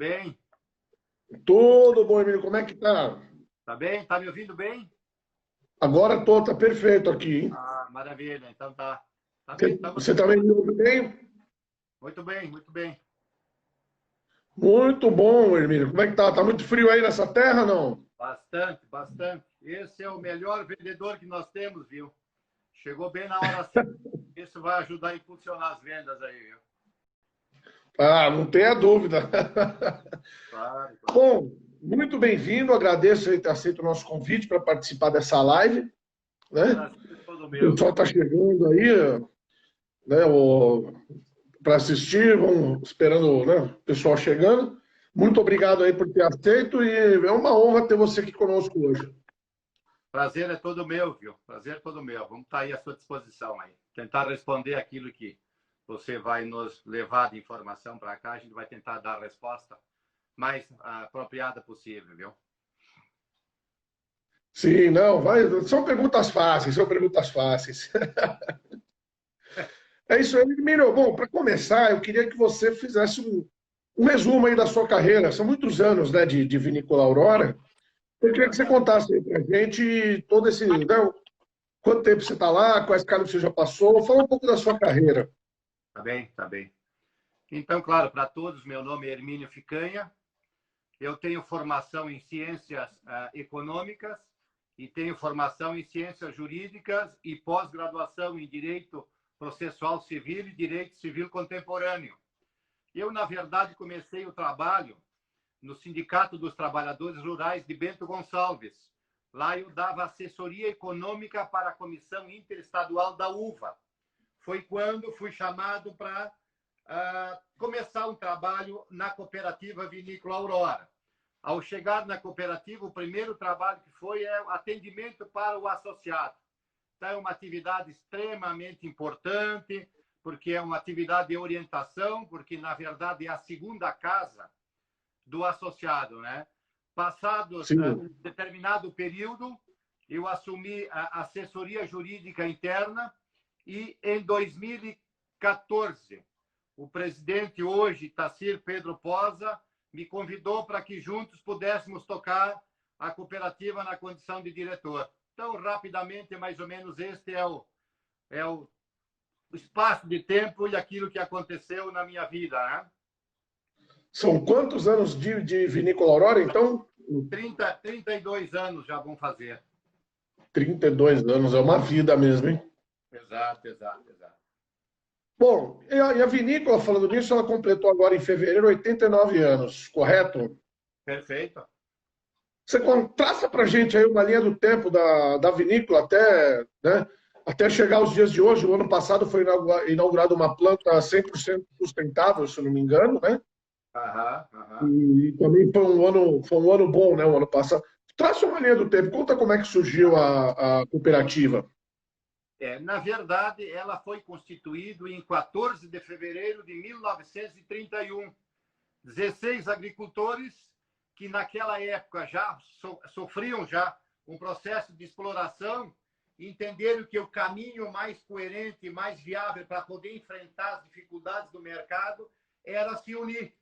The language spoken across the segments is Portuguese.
bem? Tudo bom, Emílio? Como é que tá? Tá bem? Tá me ouvindo bem? Agora tô, tá perfeito aqui, hein? Ah, maravilha. Então tá. Tá bem, Você também me ouve bem? muito bem, muito bem. Muito bom, Emílio. Como é que tá? Tá muito frio aí nessa terra, não? Bastante, bastante. Esse é o melhor vendedor que nós temos, viu? Chegou bem na hora certa. Isso vai ajudar a impulsionar as vendas aí, viu? Ah, não tenha dúvida. Claro, claro. Bom, muito bem-vindo. Agradeço aí ter aceito o nosso convite para participar dessa live, né? Prazer é todo O meu, pessoal viu? está chegando aí, né, para assistir, vamos esperando, né, o pessoal chegando. Muito obrigado aí por ter aceito e é uma honra ter você aqui conosco hoje. Prazer é todo meu, viu? Prazer é todo meu. Vamos estar aí à sua disposição aí. Tentar responder aquilo que você vai nos levar de informação para cá. A gente vai tentar dar a resposta mais apropriada possível, viu? Sim, não, vai. São perguntas fáceis, são perguntas fáceis. É isso aí, Miro. Bom, para começar, eu queria que você fizesse um resumo aí da sua carreira. São muitos anos, né, de Vinícola Aurora. Eu É queria que você verdade. contasse aí para a gente todo esse, né, quanto tempo você está lá, quais cargos você já passou. Fala um pouco da sua carreira. Tá bem, tá bem. Então, claro, para todos, meu nome é Hermínio Ficanha. Eu tenho formação em ciências econômicas e tenho formação em ciências jurídicas e pós-graduação em direito processual civil e direito civil contemporâneo. Eu, na verdade, comecei o trabalho no Sindicato dos Trabalhadores Rurais de Bento Gonçalves. Lá eu dava assessoria econômica para a Comissão Interestadual da Uva. Foi quando fui chamado para começar um trabalho na cooperativa Vinícola Aurora. Ao chegar na cooperativa, o primeiro trabalho que foi é o atendimento para o associado. Então, é uma atividade extremamente importante, porque é uma atividade de orientação, porque, na verdade, é a segunda casa do associado, né? Passados um Sim, determinado período, eu assumi a assessoria jurídica interna e, em 2014, o presidente hoje, Tacir Pedro Posa, me convidou para que juntos pudéssemos tocar a cooperativa na condição de diretor. Então, rapidamente, mais ou menos, este é o espaço de tempo e aquilo que aconteceu na minha vida, né? são quantos anos de Vinícola Aurora, então? 32 anos já vão fazer. 32 anos, é uma vida mesmo, hein? Exato, exato, exato. Bom, e a vinícola, falando nisso, ela completou agora em fevereiro 89 anos, correto? Perfeito. Você traça para a gente aí uma linha do tempo da vinícola até, né, até chegar aos dias de hoje. O ano passado foi inaugurada uma planta 100% sustentável, se eu não me engano, né? Aham, aham. E também foi um ano bom, né? O ano passado. Traça uma linha do tempo. Conta como é que surgiu a cooperativa. Na verdade, ela foi constituída em 14 de fevereiro de 1931. 16 agricultores que naquela época já sofriam já um processo de exploração, entenderam que o caminho mais coerente e mais viável para poder enfrentar as dificuldades do mercado era se unir.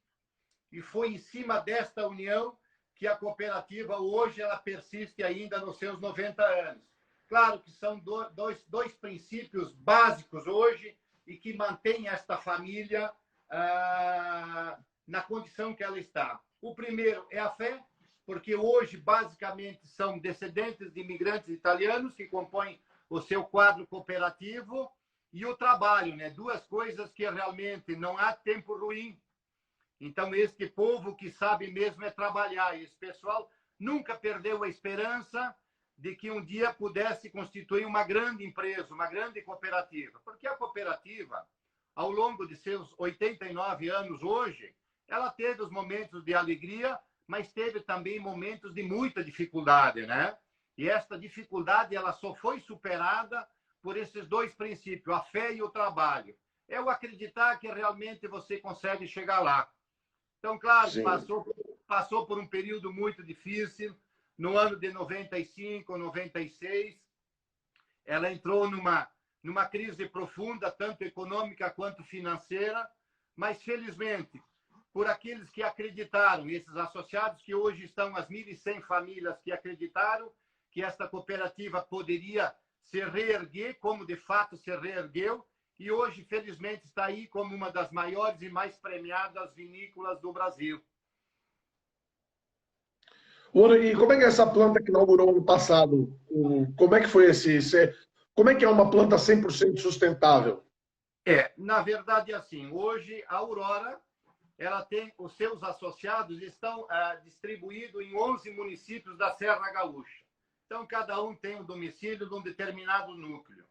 E foi em cima desta união que a cooperativa hoje ela persiste ainda nos seus 90 anos. Claro que são dois princípios básicos hoje e que mantêm esta família na condição que ela está. O primeiro é a fé, porque hoje, basicamente, são descendentes de imigrantes italianos que compõem o seu quadro cooperativo, e o trabalho, né? Duas coisas que realmente não há tempo ruim. Então, este povo que sabe mesmo é trabalhar. Esse pessoal nunca perdeu a esperança de que um dia pudesse constituir uma grande empresa, uma grande cooperativa. Porque a cooperativa, ao longo de seus 89 anos hoje, ela teve os momentos de alegria, mas teve também momentos de muita dificuldade, né? E esta dificuldade ela só foi superada por esses dois princípios, a fé e o trabalho. É o acreditar que realmente você consegue chegar lá. Então, claro, Sim. passou por um período muito difícil. No ano de 95, 96, ela entrou numa crise profunda, tanto econômica quanto financeira, mas, felizmente, por aqueles que acreditaram, esses associados que hoje estão, as 1.100 famílias que acreditaram que esta cooperativa poderia se reerguer, como de fato se reergueu, e hoje, felizmente, está aí como uma das maiores e mais premiadas vinícolas do Brasil. E como é que é essa planta que inaugurou ano passado? Como é que foi como é que é uma planta 100% sustentável? Na verdade, assim, hoje a Aurora, ela tem os seus associados, estão distribuídos em 11 municípios da Serra Gaúcha. Então, cada um tem um domicílio de um determinado núcleo.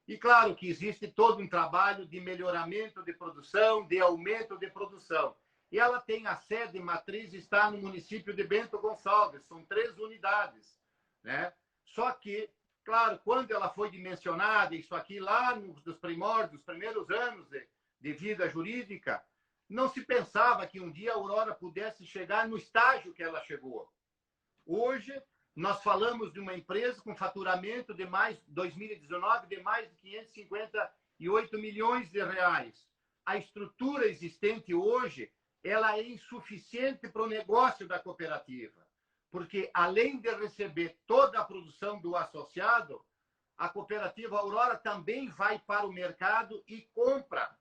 E claro que existe todo um trabalho de melhoramento de produção, de aumento de produção. E ela tem a sede matriz, está no município de Bento Gonçalves, são 3 unidades, né? Só que, claro, quando ela foi dimensionada, isso aqui lá nos primórdios, os primeiros anos de vida jurídica, não se pensava que um dia a Aurora pudesse chegar no estágio que ela chegou. Hoje, nós falamos de uma empresa com faturamento de 2019, de mais de 558 milhões de reais. A estrutura existente hoje, ela é insuficiente para o negócio da cooperativa, porque além de receber toda a produção do associado, a cooperativa Aurora também vai para o mercado e compra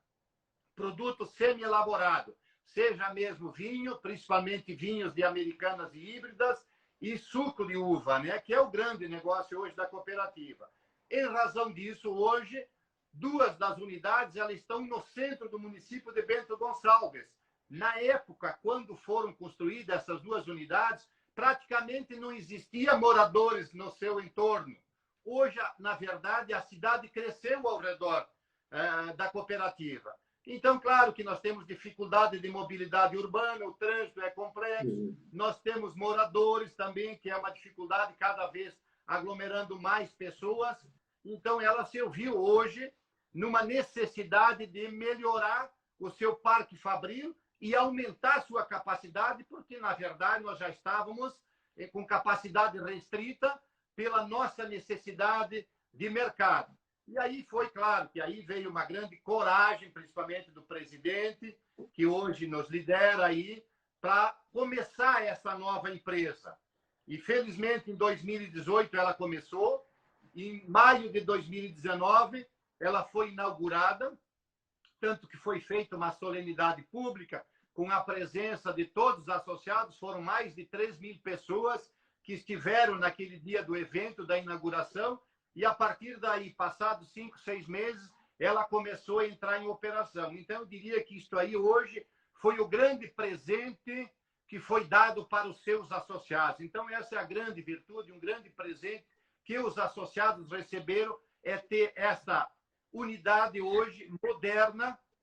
produto semi-elaborado, seja mesmo vinho, principalmente vinhos de americanas e híbridas, e suco de uva, né, que é o grande negócio hoje da cooperativa. Em razão disso, hoje, 2 das unidades elas estão no centro do município de Bento Gonçalves. Na época, quando foram construídas essas 2 unidades, praticamente não existia moradores no seu entorno. Hoje, na verdade, a cidade cresceu ao redor da cooperativa. Então, claro que nós temos dificuldade de mobilidade urbana, o trânsito é complexo, nós temos moradores também, que é uma dificuldade cada vez aglomerando mais pessoas. Então, ela se viu hoje numa necessidade de melhorar o seu parque fabril e aumentar sua capacidade, porque, na verdade, nós já estávamos com capacidade restrita pela nossa necessidade de mercado. E aí foi claro que aí veio uma grande coragem, principalmente do presidente, que hoje nos lidera aí, para começar essa nova empresa. E, felizmente, em 2018 ela começou, em maio de 2019 ela foi inaugurada, tanto que foi feita uma solenidade pública com a presença de todos os associados, foram mais de 3.000 pessoas que estiveram naquele dia do evento da inauguração. E, a partir daí, passados 5, 6 meses, ela começou a entrar em operação. Então, eu diria que isto aí, hoje, foi o grande presente que foi dado para os seus associados. Então, essa é a grande virtude, um grande presente que os associados receberam, é ter essa unidade hoje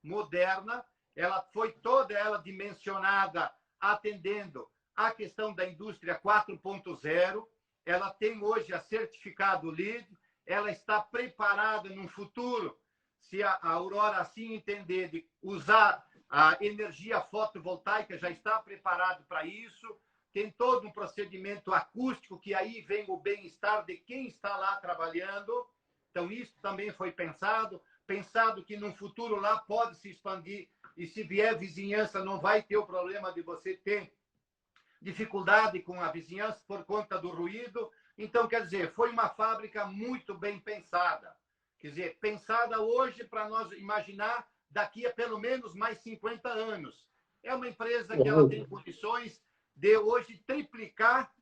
moderna. Ela foi toda ela dimensionada atendendo a questão da indústria 4.0. Ela tem hoje a certificado LEED, ela está preparada no futuro, se a Aurora assim entender, de usar a energia fotovoltaica, já está preparado para isso. Tem todo um procedimento acústico, que aí vem o bem-estar de quem está lá trabalhando. Então, isso também foi pensado que no futuro lá pode se expandir, e se vier vizinhança, não vai ter o problema de você ter dificuldade com a vizinhança por conta do ruído. Então, quer dizer, foi uma fábrica muito bem pensada. Quer dizer, pensada hoje para nós imaginar daqui a pelo menos mais 50 anos. É uma empresa que ela tem condições de hoje triplicar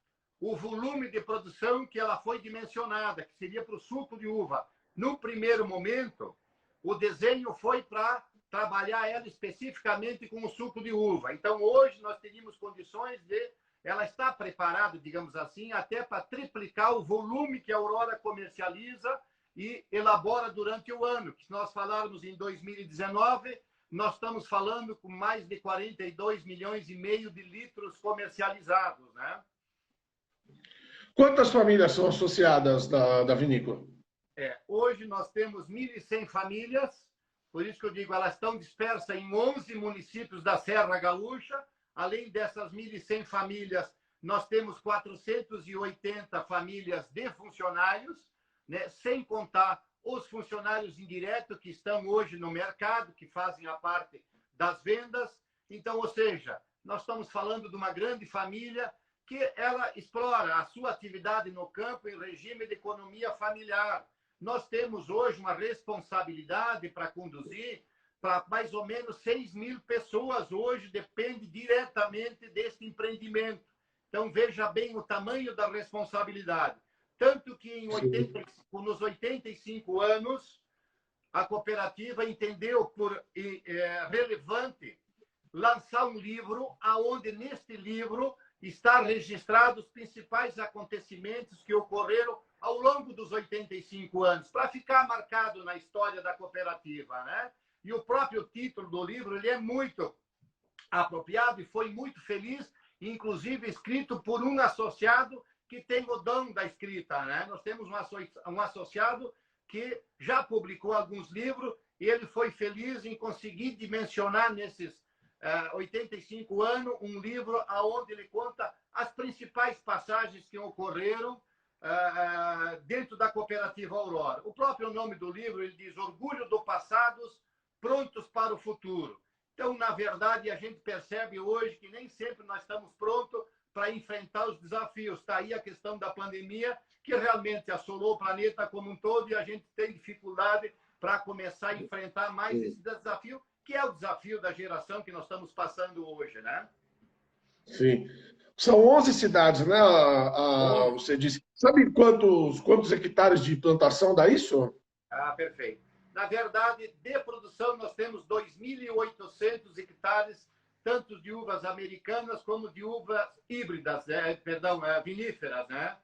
o volume de produção que ela foi dimensionada, que seria para o suco de uva. No primeiro momento, o desenho foi para trabalhar ela especificamente com o suco de uva. Então, hoje, nós teríamos condições de... Ela está preparada, digamos assim, até para triplicar o volume que a Aurora comercializa e elabora durante o ano. Se nós falarmos em 2019, nós estamos falando com mais de 42 milhões e meio de litros comercializados, né? Quantas famílias são associadas da vinícola? Hoje nós temos 1.100 famílias, por isso que eu digo, elas estão dispersas em 11 municípios da Serra Gaúcha. Além dessas 1.100 famílias, nós temos 480 famílias de funcionários, né? Sem contar os funcionários indiretos que estão hoje no mercado, que fazem a parte das vendas. Então, ou seja, nós estamos falando de uma grande família que ela explora a sua atividade no campo em regime de economia familiar. Nós temos hoje uma responsabilidade para conduzir para mais ou menos 6.000 pessoas hoje, depende diretamente desse empreendimento. Então, veja bem o tamanho da responsabilidade. Tanto que nos 85 anos, a cooperativa entendeu por relevante lançar um livro, onde neste livro está registrado os principais acontecimentos que ocorreram ao longo dos 85 anos, para ficar marcado na história da cooperativa, né? E o próprio título do livro ele é muito apropriado e foi muito feliz, inclusive escrito por um associado que tem o dom da escrita, né? Nós temos um associado que já publicou alguns livros e ele foi feliz em conseguir dimensionar nesses 85 anos um livro onde ele conta as principais passagens que ocorreram dentro da cooperativa Aurora. O próprio nome do livro ele diz Orgulho do Passados, Prontos para o Futuro. Então, na verdade, a gente percebe hoje que nem sempre nós estamos prontos para enfrentar os desafios. Está aí a questão da pandemia, que realmente assolou o planeta como um todo e a gente tem dificuldade para começar a enfrentar mais esse desafio, que é o desafio da geração que nós estamos passando hoje, né? Sim. São 11 cidades, né? Você disse. Sabe quantos hectares de plantação dá isso? Perfeito. Na verdade, de produção, nós temos 2.800 hectares, tanto de uvas americanas como de uvas híbridas, viníferas, né?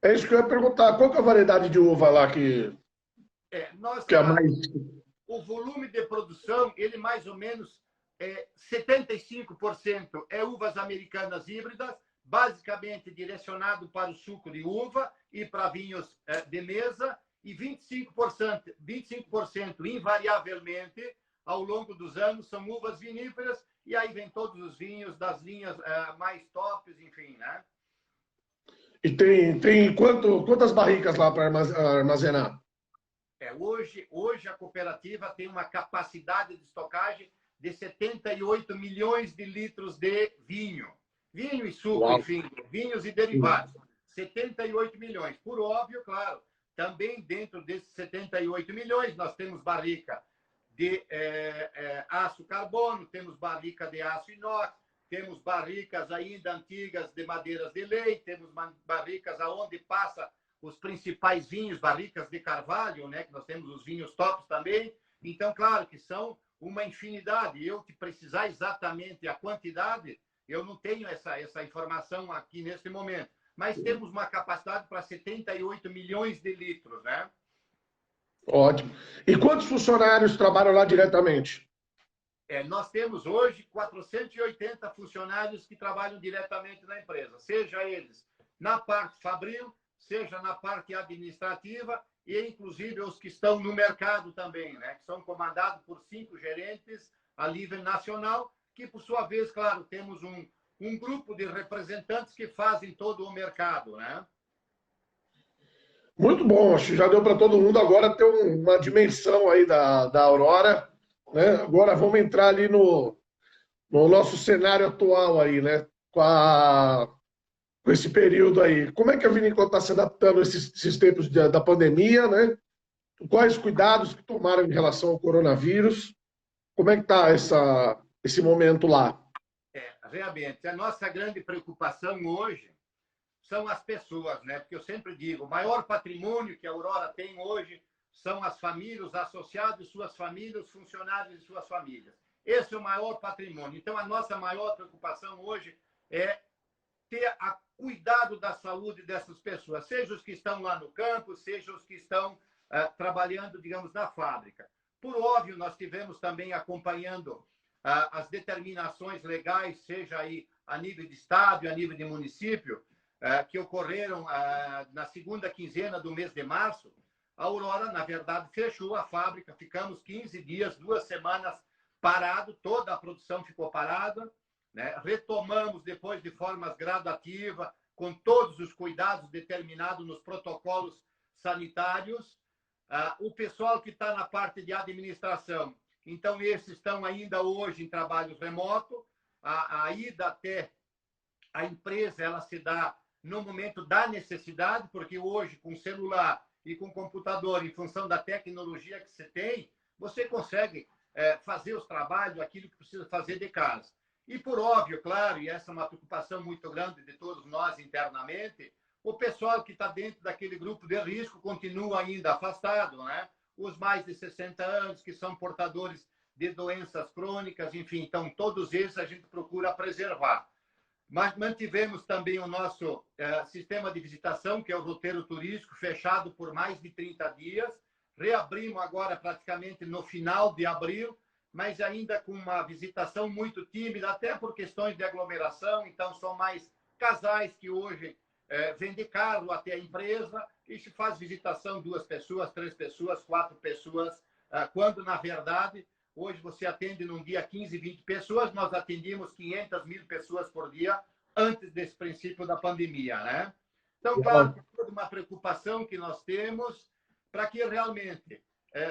É isso que eu ia perguntar. Qual que é a variedade de uva lá que é a mais... O volume de produção, ele mais ou menos 75% é uvas americanas híbridas, basicamente direcionado para o suco de uva e para vinhos de mesa, e 25% invariavelmente, ao longo dos anos, são uvas viníferas, e aí vem todos os vinhos das linhas mais tops, enfim, né? E tem quantas barricas lá para armazenar? Hoje a cooperativa tem uma capacidade de estocagem de 78 milhões de litros de vinho. Vinho e suco, Uau. Enfim, vinhos e derivados. 78 milhões. Por óbvio, claro, também dentro desses 78 milhões nós temos barrica de aço carbono, temos barrica de aço inox, temos barricas ainda antigas de madeiras de lei, temos barricas aonde passa os principais vinhos, barricas de carvalho, né? Que nós temos os vinhos tops também. Então, claro que são uma infinidade. Eu te precisar exatamente a quantidade, eu não tenho essa informação aqui nesse momento. Mas temos uma capacidade para 78 milhões de litros, né? Ótimo. E quantos funcionários trabalham lá diretamente? Nós temos hoje 480 funcionários que trabalham diretamente na empresa, seja eles na parte fabril, seja na parte administrativa e, inclusive, os que estão no mercado também, né? Que são comandados por 5 gerentes a nível nacional, que, por sua vez, claro, temos um grupo de representantes que fazem todo o mercado, né? Muito bom, acho que já deu para todo mundo agora ter uma dimensão aí da Aurora, né? Agora vamos entrar ali no nosso cenário atual aí, né? Com esse período aí. Como é que a vinícola está se adaptando a esses tempos da pandemia, né? Quais cuidados que tomaram em relação ao coronavírus? Como é que está esse momento lá? Realmente, a nossa grande preocupação hoje são as pessoas, né? Porque eu sempre digo, o maior patrimônio que a Aurora tem hoje são as famílias, os associados, suas famílias, os funcionários e suas famílias. Esse é o maior patrimônio. Então, a nossa maior preocupação hoje é ter cuidado da saúde dessas pessoas, seja os que estão lá no campo, seja os que estão trabalhando, digamos, na fábrica. Por óbvio, nós tivemos também acompanhando as determinações legais, seja aí a nível de estado, a nível de município, que ocorreram na segunda quinzena do mês de março. A Aurora, na verdade, fechou a fábrica, ficamos 15 dias, 2 semanas parado, toda a produção ficou parada, né? Retomamos depois de forma gradativa, com todos os cuidados determinados nos protocolos sanitários. O pessoal que está na parte de administração, Então, esses estão ainda hoje em trabalho remoto. A ida até a empresa, ela se dá no momento da necessidade, porque hoje, com celular e com computador, em função da tecnologia que você tem, você consegue fazer os trabalhos, aquilo que precisa fazer de casa. E, por óbvio, claro, e essa é uma preocupação muito grande de todos nós internamente, o pessoal que está dentro daquele grupo de risco continua ainda afastado, né? Os mais de 60 anos, que são portadores de doenças crônicas, enfim, então todos esses a gente procura preservar. Mas mantivemos também o nosso sistema de visitação, que é o roteiro turístico, fechado por mais de 30 dias. Reabrimos agora praticamente no final de abril, mas ainda com uma visitação muito tímida, até por questões de aglomeração. Então, são mais casais que hoje vêm de carro até a empresa e se faz visitação 2 pessoas, 3 pessoas, 4 pessoas, quando, na verdade, hoje você atende num dia 15, 20 pessoas, nós atendíamos 500 mil pessoas por dia antes desse princípio da pandemia, né? Então, claro, toda uma preocupação que nós temos para que realmente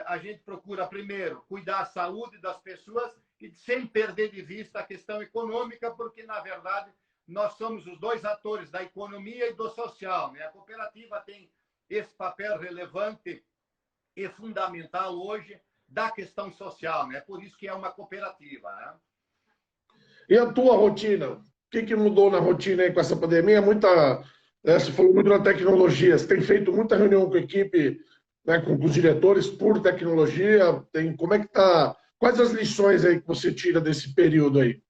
a gente procura, primeiro, cuidar da saúde das pessoas e sem perder de vista a questão econômica, porque, na verdade, nós somos os 2 atores da economia e do social, né? A cooperativa tem esse papel relevante e fundamental hoje da questão social, né? Por isso que é uma cooperativa, né? E a tua rotina? O que mudou na rotina aí com essa pandemia? Você falou muito na tecnologia. Você tem feito muita reunião com a equipe, né, com os diretores por tecnologia. Como é que tá? Quais as lições aí que você tira desse período aí?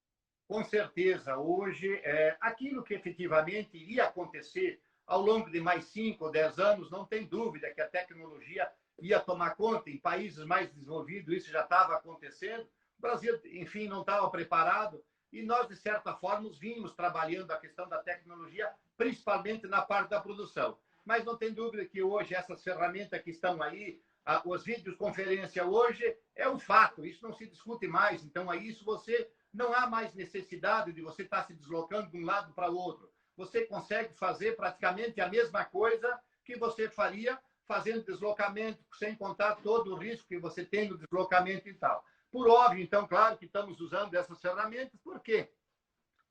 Com certeza, hoje, aquilo que efetivamente iria acontecer ao longo de mais 5 ou 10 anos, não tem dúvida que a tecnologia ia tomar conta. Em países mais desenvolvidos, isso já estava acontecendo. O Brasil, enfim, não estava preparado. E nós, de certa forma, vínhamos trabalhando a questão da tecnologia, principalmente na parte da produção. Mas não tem dúvida que hoje essas ferramentas que estão aí, os videoconferência hoje, é um fato, isso não se discute mais. Então, aí isso você não há mais necessidade de você estar se deslocando de um lado para o outro. Você consegue fazer praticamente a mesma coisa que você faria fazendo deslocamento, sem contar todo o risco que você tem no deslocamento e tal. Por óbvio, então, claro que estamos usando essas ferramentas, porque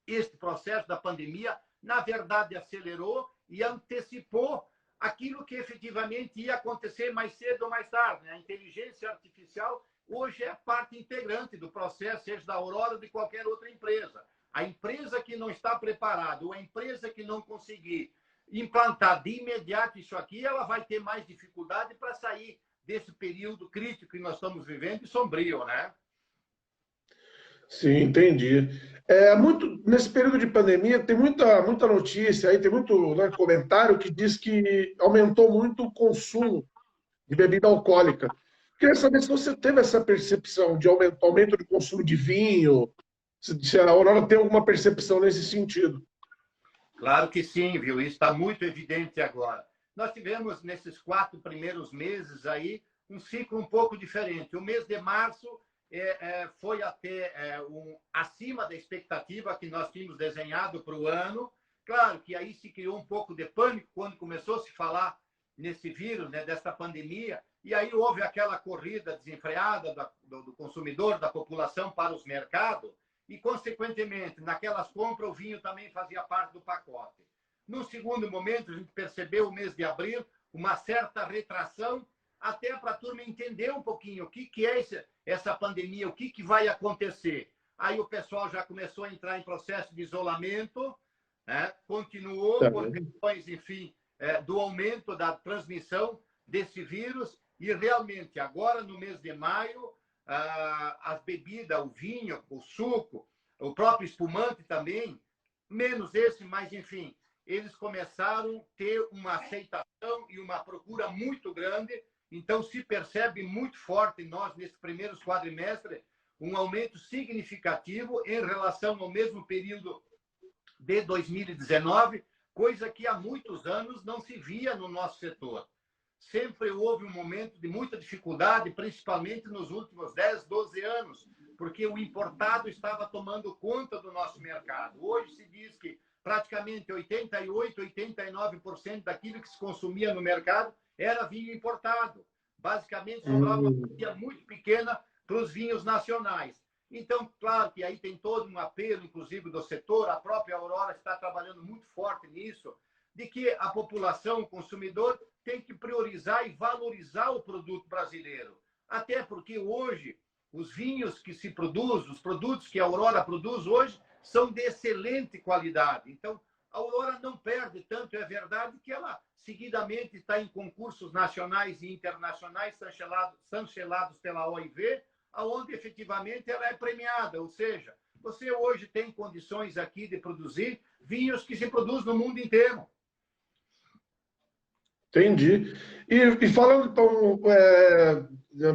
este processo da pandemia, na verdade, acelerou e antecipou aquilo que efetivamente ia acontecer mais cedo ou mais tarde. A inteligência artificial hoje é parte integrante do processo, seja da Aurora ou de qualquer outra empresa. A empresa que não está preparada ou a empresa que não conseguir implantar de imediato isso aqui, ela vai ter mais dificuldade para sair desse período crítico que nós estamos vivendo e sombrio, né? Sim, entendi. Nesse período de pandemia, tem muita notícia aí, tem muito, né, comentário que diz que aumentou muito o consumo de bebida alcoólica. Queria saber se você teve essa percepção de aumento de consumo de vinho, se a Aurora tem alguma percepção nesse sentido. Claro que sim, viu? Isso está muito evidente agora. Nós tivemos, nesses 4 primeiros meses aí, um ciclo um pouco diferente. O mês de março foi até acima da expectativa que nós tínhamos desenhado para o ano. Claro que aí se criou um pouco de pânico quando começou a se falar nesse vírus, né, dessa pandemia, e aí houve aquela corrida desenfreada do consumidor, da população para os mercados, e, consequentemente, naquelas compras, o vinho também fazia parte do pacote. No segundo momento, a gente percebeu, o mês de abril, uma certa retração, até para a turma entender um pouquinho o que é essa pandemia, o que vai acontecer. Aí o pessoal já começou a entrar em processo de isolamento, né? Continuou por questões, enfim, do aumento da transmissão desse vírus, e realmente, agora no mês de maio, as bebidas, o vinho, o suco, o próprio espumante também, menos esse, mas enfim, eles começaram a ter uma aceitação e uma procura muito grande. Então, se percebe muito forte em nós, nesses primeiros quadrimestres, um aumento significativo em relação ao mesmo período de 2019, coisa que há muitos anos não se via no nosso setor. Sempre houve um momento de muita dificuldade, principalmente nos últimos 10, 12 anos, porque o importado estava tomando conta do nosso mercado. Hoje se diz que praticamente 88%, 89% daquilo que se consumia no mercado era vinho importado. Basicamente, sobrava uma quantia muito pequena para os vinhos nacionais. Então, claro que aí tem todo um apelo, inclusive, do setor, a própria Aurora está trabalhando muito forte nisso, de que a população, o consumidor, tem que priorizar e valorizar o produto brasileiro. Até porque hoje, os vinhos que se produzem, os produtos que a Aurora produz hoje, são de excelente qualidade. Então, a Aurora não perde tanto, é verdade que ela seguidamente está em concursos nacionais e internacionais chancelados pela OIV, aonde efetivamente ela é premiada, ou seja, você hoje tem condições aqui de produzir vinhos que se produzem no mundo inteiro. Entendi. E falando, então,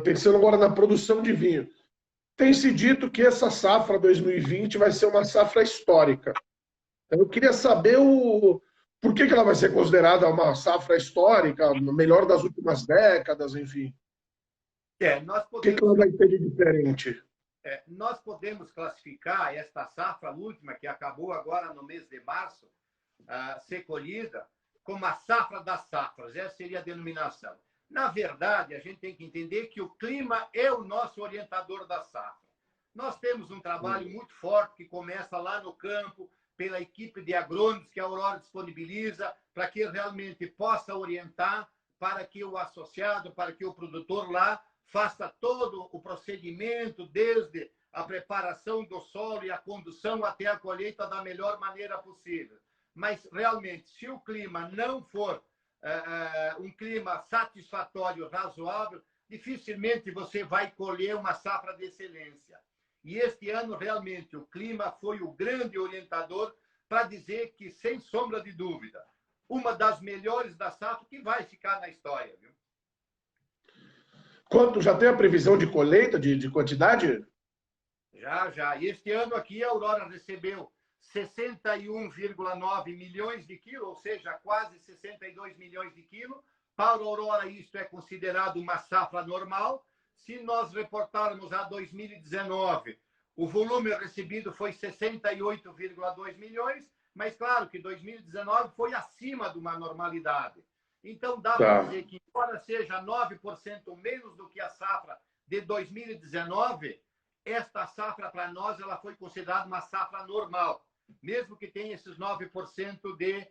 pensando agora na produção de vinho, tem se dito que essa safra 2020 vai ser uma safra histórica. Eu queria saber por que ela vai ser considerada uma safra histórica, a melhor das últimas décadas, enfim. O que ela vai ter de diferente? Nós podemos classificar esta safra última, que acabou agora no mês de março, ser colhida, como a safra das safras. Essa seria a denominação. Na verdade, a gente tem que entender que o clima é o nosso orientador da safra. Nós temos um trabalho muito forte que começa lá no campo, pela equipe de agrônomos que a Aurora disponibiliza, para que realmente possa orientar, para que o associado, para que o produtor lá faça todo o procedimento, desde a preparação do solo e a condução até a colheita da melhor maneira possível. Mas, realmente, se o clima não for um clima satisfatório, razoável, dificilmente você vai colher uma safra de excelência. E este ano, realmente, o clima foi o grande orientador para dizer que, sem sombra de dúvida, uma das melhores da safra que vai ficar na história. Viu? Quanto já tem a previsão de colheita, de quantidade? Já. Este ano aqui a Aurora recebeu 61,9 milhões de quilos, ou seja, quase 62 milhões de quilos. Para a Aurora, isso é considerado uma safra normal. Se nós reportarmos a 2019, o volume recebido foi 68,2 milhões, mas claro que 2019 foi acima de uma normalidade. Então, dá para dizer que, embora seja 9% menos do que a safra de 2019, esta safra, para nós, ela foi considerada uma safra normal, mesmo que tenha esses 9% de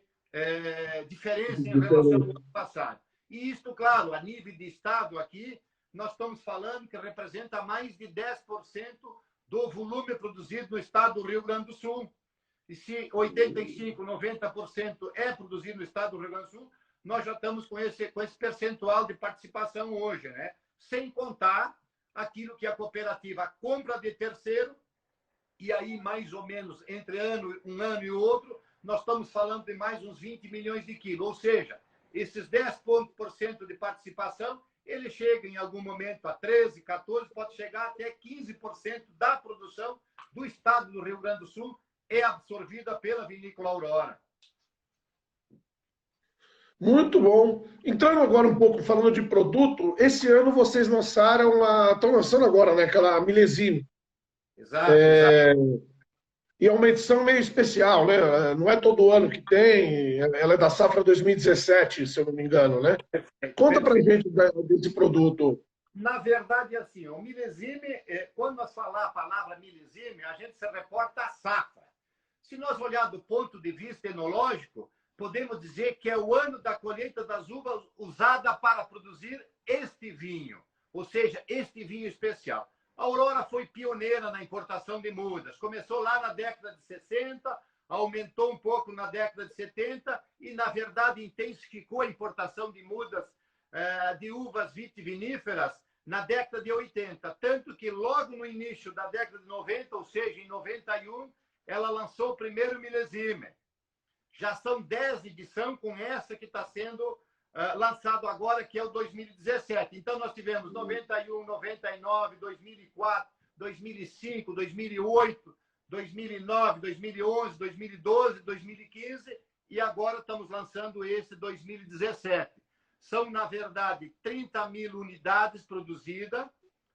diferença em relação ao ano passado. E isto, claro, a nível de Estado aqui, nós estamos falando que representa mais de 10% do volume produzido no estado do Rio Grande do Sul. E se 85%, 90% é produzido no estado do Rio Grande do Sul, nós já estamos com esse percentual de participação hoje, né? Sem contar aquilo que a cooperativa compra de terceiro, e aí, mais ou menos, entre um ano e outro, nós estamos falando de mais uns 20 milhões de quilos. Ou seja, esses 10% de participação, ele chega em algum momento a 13%, 14%, pode chegar até 15% da produção do estado do Rio Grande do Sul é absorvida pela Vinícola Aurora. Muito bom. Entrando agora um pouco, falando de produto, esse ano vocês estão lançando agora, né, aquela milesime. Exato. E é uma edição meio especial, né? Não é todo ano que tem, ela é da safra 2017, se eu não me engano, né? Conta pra gente desse produto. Na verdade, assim, o milesime, quando nós falamos a palavra milesime, a gente se reporta à safra. Se nós olhar do ponto de vista enológico, podemos dizer que é o ano da colheita das uvas usada para produzir este vinho, ou seja, este vinho especial. A Aurora foi pioneira na importação de mudas. Começou lá na década de 60, aumentou um pouco na década de 70 e, na verdade, intensificou a importação de mudas de uvas vitiviníferas na década de 80. Tanto que logo no início da década de 90, ou seja, em 91, ela lançou o primeiro milesime. Já são 10 edições com essa que está sendo lançado agora, que é o 2017. Então, nós tivemos 91, 99, 2004, 2005, 2008, 2009, 2011, 2012, 2015 e agora estamos lançando esse 2017. São, na verdade, 30 mil unidades produzidas,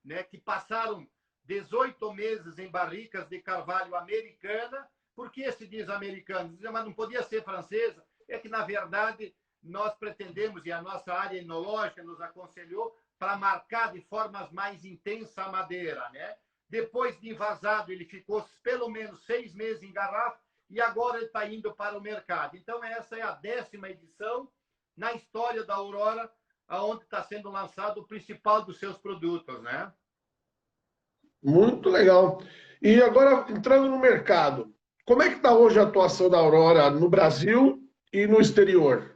né, que passaram 18 meses em barricas de carvalho americana. Por que se diz americana? Mas não podia ser francesa. É que, na verdade, nós pretendemos, e a nossa área enológica nos aconselhou, para marcar de formas mais intensas a madeira, né? Depois de envasado, ele ficou pelo menos 6 meses em garrafa e agora ele está indo para o mercado. Então, essa é a 10ª edição na história da Aurora, onde está sendo lançado o principal dos seus produtos, né? Muito legal. E agora, entrando no mercado, como é que está hoje a atuação da Aurora no Brasil e no exterior?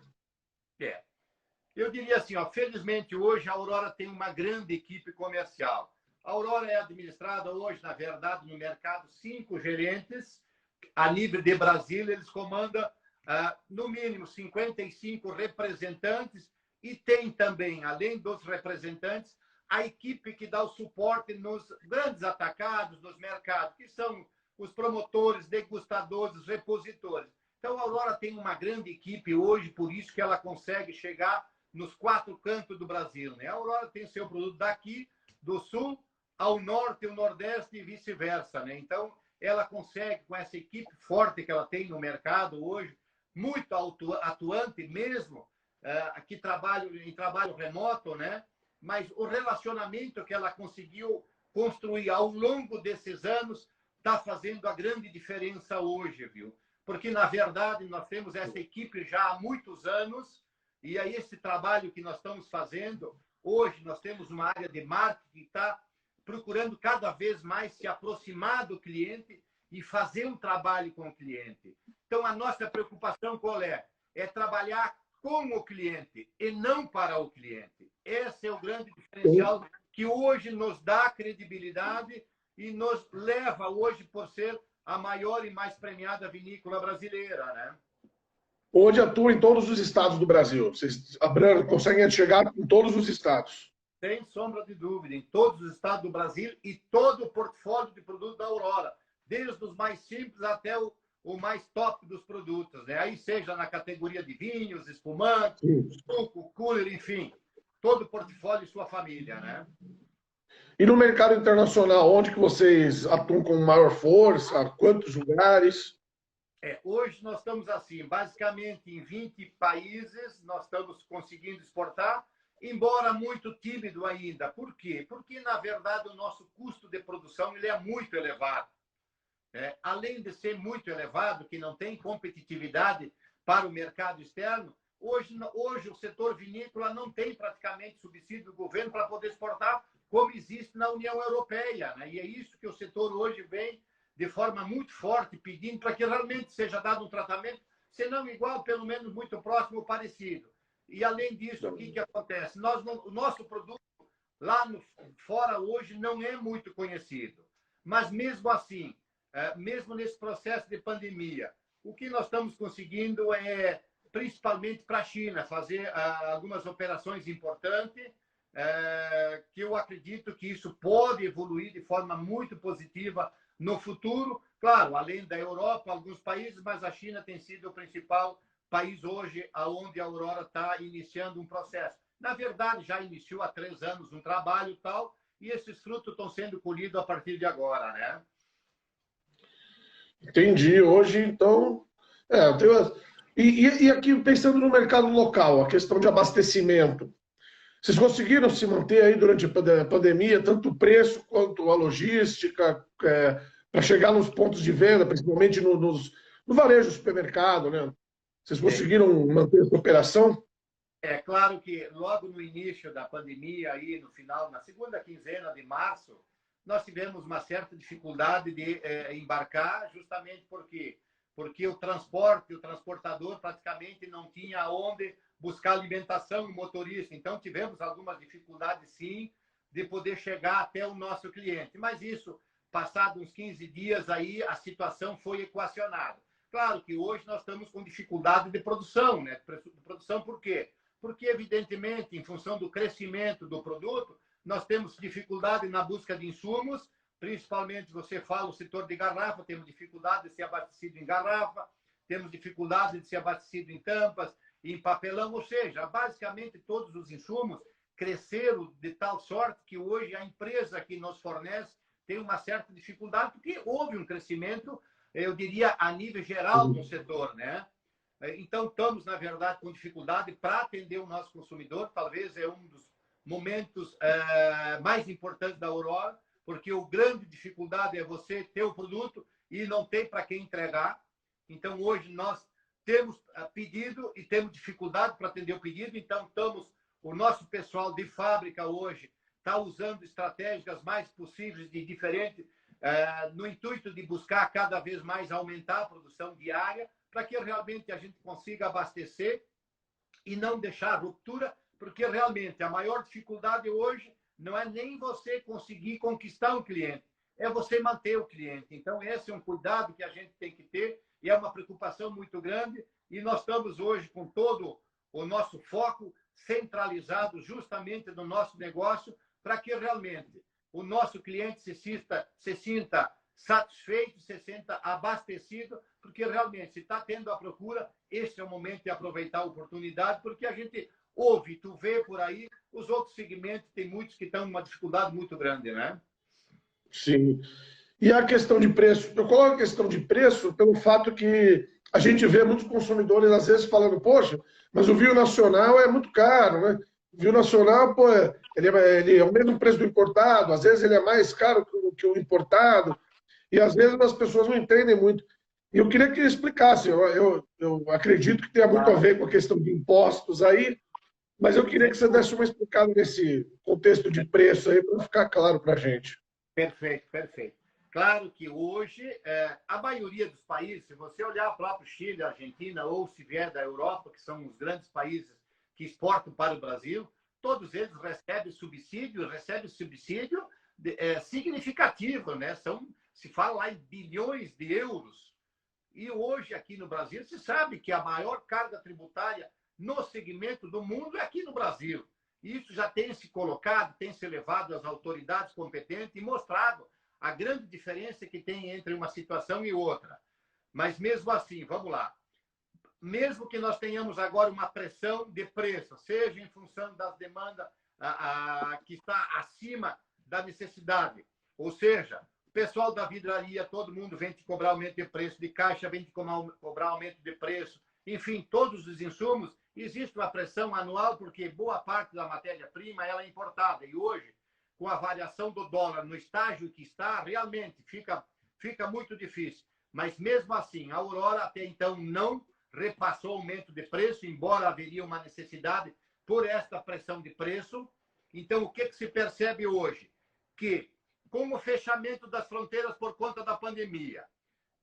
Eu diria assim, ó, felizmente hoje a Aurora tem uma grande equipe comercial. A Aurora é administrada hoje, na verdade, no mercado, 5 gerentes. A nível de Brasília, eles comandam, no mínimo, 55 representantes e tem também, além dos representantes, a equipe que dá o suporte nos grandes atacados, nos mercados, que são os promotores, degustadores, repositores. Então, a Aurora tem uma grande equipe hoje, por isso que ela consegue chegar nos 4 cantos do Brasil, né? A Aurora tem seu produto daqui, do sul ao norte, o nordeste e vice-versa, né? Então, ela consegue, com essa equipe forte que ela tem no mercado hoje, muito atuante mesmo, que trabalha em trabalho remoto, né? Mas o relacionamento que ela conseguiu construir ao longo desses anos está fazendo a grande diferença hoje, viu? Porque, na verdade, nós temos essa equipe já há muitos anos. E aí, esse trabalho que nós estamos fazendo, hoje nós temos uma área de marketing que está procurando cada vez mais se aproximar do cliente e fazer um trabalho com o cliente. Então, a nossa preocupação qual é? É trabalhar com o cliente e não para o cliente. Esse é o grande diferencial que hoje nos dá credibilidade e nos leva hoje por ser a maior e mais premiada vinícola brasileira, né? Hoje atua em todos os estados do Brasil. Vocês conseguem chegar em todos os estados. Sem sombra de dúvida, em todos os estados do Brasil e todo o portfólio de produtos da Aurora, desde os mais simples até o mais top dos produtos, né? Aí seja na categoria de vinhos, espumantes, suco, cooler, enfim, todo o portfólio e sua família, né? E no mercado internacional, onde que vocês atuam com maior força? Quantos lugares? Hoje nós estamos assim, basicamente em 20 países, nós estamos conseguindo exportar, embora muito tímido ainda. Por quê? Porque, na verdade, o nosso custo de produção ele é muito elevado. Além de ser muito elevado, que não tem competitividade para o mercado externo, hoje o setor vinícola não tem praticamente subsídio do governo para poder exportar, como existe na União Europeia, né? E é isso que o setor hoje vem de forma muito forte, pedindo para que realmente seja dado um tratamento, se não igual, pelo menos muito próximo ou parecido. E, além disso, o que acontece? O nosso produto lá fora hoje não é muito conhecido. Mas, mesmo assim, mesmo nesse processo de pandemia, o que nós estamos conseguindo é, principalmente para a China, fazer algumas operações importantes, que eu acredito que isso pode evoluir de forma muito positiva no futuro. Claro, além da Europa, alguns países, mas a China tem sido o principal país hoje onde a Aurora está iniciando um processo. Na verdade, já iniciou há 3 anos um trabalho e tal, e esses frutos estão sendo colhidos a partir de agora, né? Entendi. Hoje, então... E aqui, pensando no mercado local, a questão de abastecimento, vocês conseguiram se manter aí durante a pandemia, tanto o preço quanto a logística, para chegar nos pontos de venda, principalmente no varejo supermercado, né? Vocês conseguiram manter essa operação? É claro que logo no início da pandemia, aí no final, na segunda quinzena de março, nós tivemos uma certa dificuldade de embarcar, justamente porque o transporte, o transportador praticamente não tinha onde buscar alimentação, o motorista. Então, tivemos algumas dificuldades, sim, de poder chegar até o nosso cliente. Mas isso, passado uns 15 dias, aí a situação foi equacionada. Claro que hoje nós estamos com dificuldade de produção, né? Produção por quê? Porque, evidentemente, em função do crescimento do produto, nós temos dificuldade na busca de insumos, principalmente, você fala, o setor de garrafa, temos dificuldade de ser abastecido em garrafa, temos dificuldade de ser abastecido em tampas, em papelão, ou seja, basicamente todos os insumos cresceram de tal sorte que hoje a empresa que nos fornece tem uma certa dificuldade, porque houve um crescimento, eu diria, a nível geral no setor, né? Então, estamos, na verdade, com dificuldade para atender o nosso consumidor. Talvez é um dos momentos mais importantes da Aurora, porque a grande dificuldade é você ter o produto e não ter para quem entregar. Então, hoje, nós temos pedido e temos dificuldade para atender o pedido. Então, o nosso pessoal de fábrica hoje está usando estratégias mais possíveis de diferente, no intuito de buscar cada vez mais aumentar a produção diária, para que realmente a gente consiga abastecer e não deixar ruptura, porque realmente a maior dificuldade hoje não é nem você conseguir conquistar um cliente, é você manter o cliente. Então, esse é um cuidado que a gente tem que ter e é uma preocupação muito grande. E nós estamos hoje com todo o nosso foco centralizado justamente no nosso negócio, para que realmente o nosso cliente se sinta satisfeito, se sinta abastecido, porque realmente, se está tendo a procura, esse é o momento de aproveitar a oportunidade, porque a gente ouve, tu vê por aí, os outros segmentos, tem muitos que estão numa dificuldade muito grande, né? Sim. E a questão de preço? Eu coloco a questão de preço pelo fato que a gente vê muitos consumidores, às vezes, falando, poxa, mas o vinho nacional é muito caro, né? O vinho nacional, pô, ele é o mesmo preço do importado, às vezes ele é mais caro que o importado, e às vezes as pessoas não entendem muito. E eu queria que explicasse, eu acredito que tenha muito a ver com a questão de impostos aí, mas eu queria que você desse uma explicada nesse contexto de preço aí, para ficar claro para a gente. Perfeito, perfeito. Claro que hoje, a maioria dos países, se você olhar o próprio Chile, a Argentina, ou se vier da Europa, que são os grandes países que exportam para o Brasil, todos eles recebem subsídio significativo, né? Se fala lá em bilhões de euros. E hoje, aqui no Brasil, se sabe que a maior carga tributária no segmento do mundo é aqui no Brasil. Isso já tem se colocado, tem se levado às autoridades competentes e mostrado a grande diferença que tem entre uma situação e outra. Mas mesmo assim, vamos lá. Mesmo que nós tenhamos agora uma pressão de preço, seja em função das demandas que está acima da necessidade, ou seja, o pessoal da vidraria, todo mundo vem te cobrar aumento de preço, de caixa vem te cobrar aumento de preço, enfim, todos os insumos, existe uma pressão anual, porque boa parte da matéria-prima ela é importada. E hoje, com a variação do dólar no estágio que está, realmente fica muito difícil. Mas, mesmo assim, a Aurora até então não repassou aumento de preço, embora haveria uma necessidade por esta pressão de preço. Então, o que se percebe hoje? Que, com o fechamento das fronteiras por conta da pandemia,